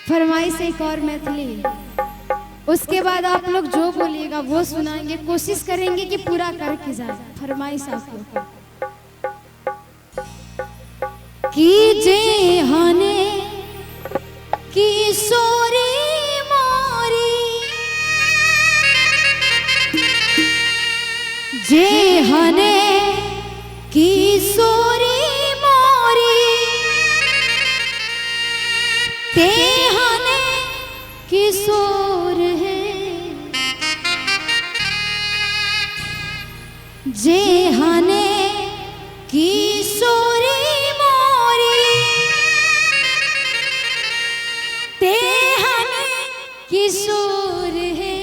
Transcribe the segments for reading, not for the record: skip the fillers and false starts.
फरमाइश एक और मैथिली, उसके बाद आप लोग जो बोलिएगा वो सुनाएंगे, कोशिश करेंगे कि पूरा करके जाए। फरमाइश आप लोग की जे हने किशोरी मोरी, जे हने किशोरी मोरी, ते हने किशोर है, जे हने किशोरी मोरी, ते हने किशोर है,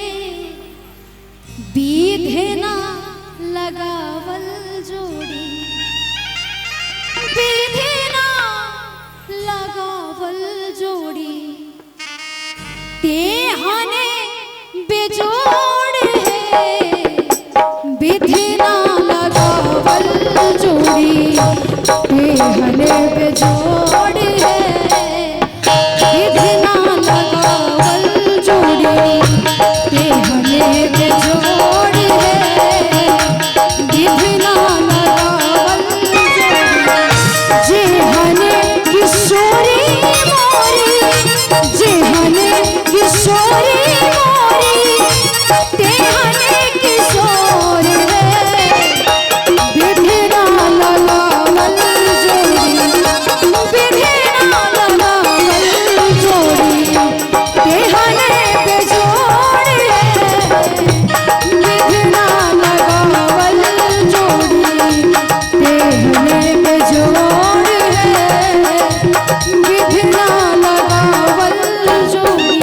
बीधे ना लगावल जोड़ी, बीधे ना लगावल जोड़ी, ते हने बेजोड़ है, विधि ना लगावल जोड़ी, ते हने बेजोड़ है, विधि ना लगावल जोड़ी, ते हने बेजोड़ है, विधि ना लगावल जोड़ी, जे हने किशोरी मोरी, जे हने किशोरी मोरी, ते हने किशोर है, विधि ना लगावल जोड़ी, विधि ना लगावल जोड़ी, ते हने बेजोड़ है, विधि ना लगावल जोड़ी, ते हने बेजोड़ है, विधि ना लगावल जोड़ी।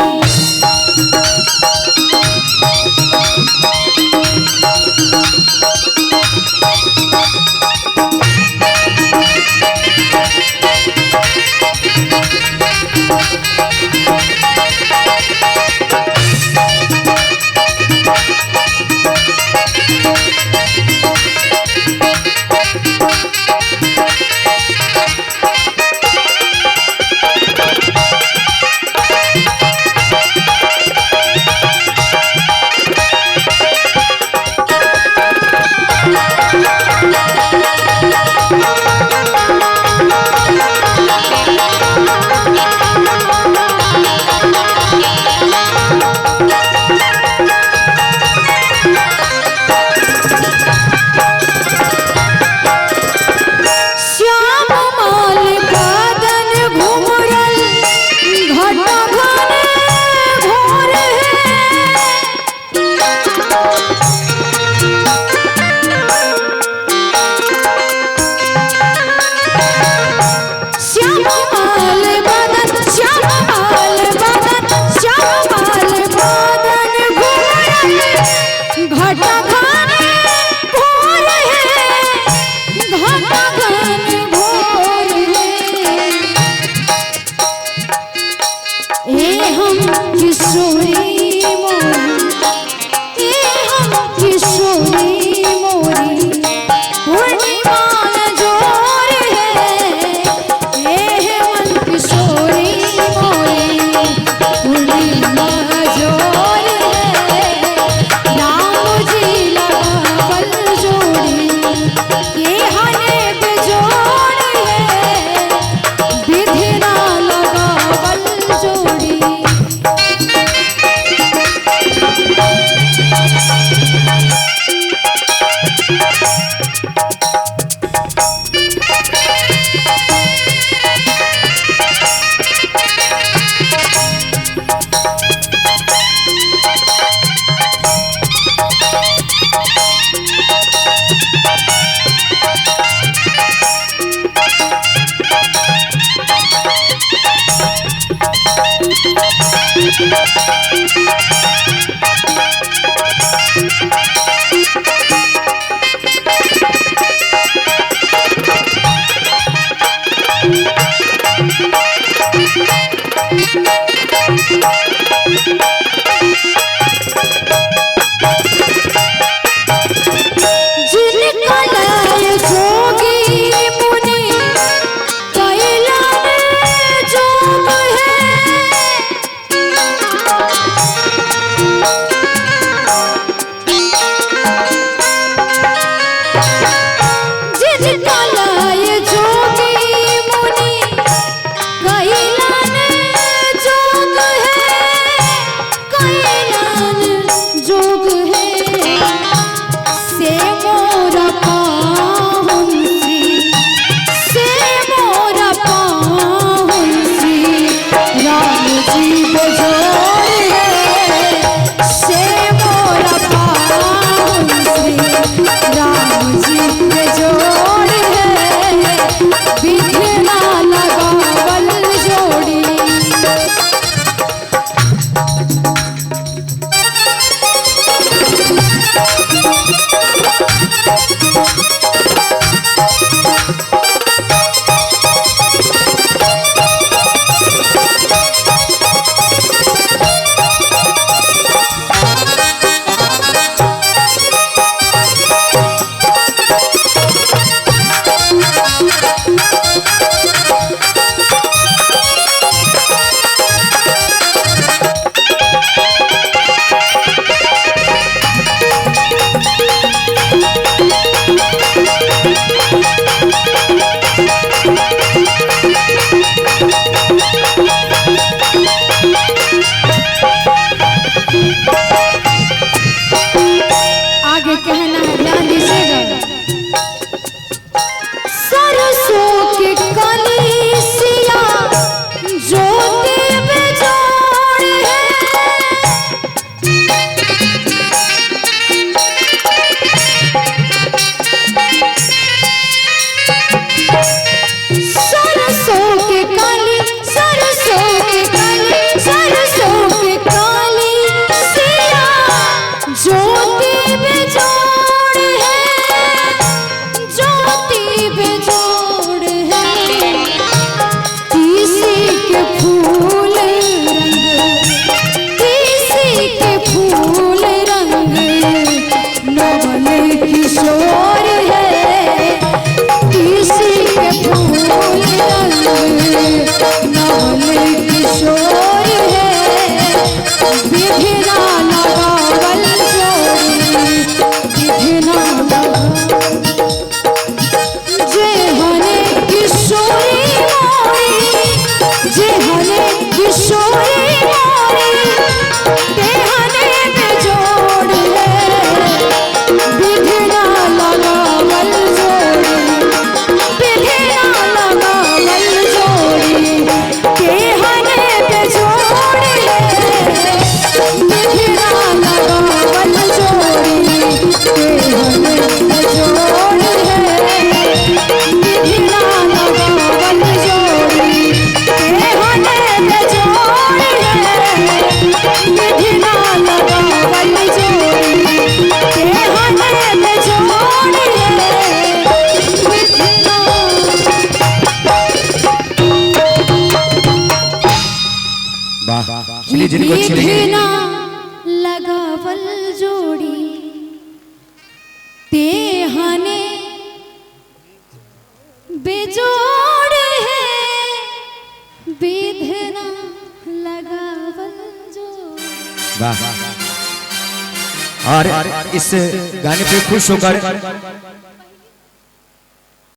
को अच्छी लगी। विधना लगावल जोड़ी तेहने बेजोड़ है, विधना लगावल जोड़ी। वाह। और इस गाने पे खुश होकर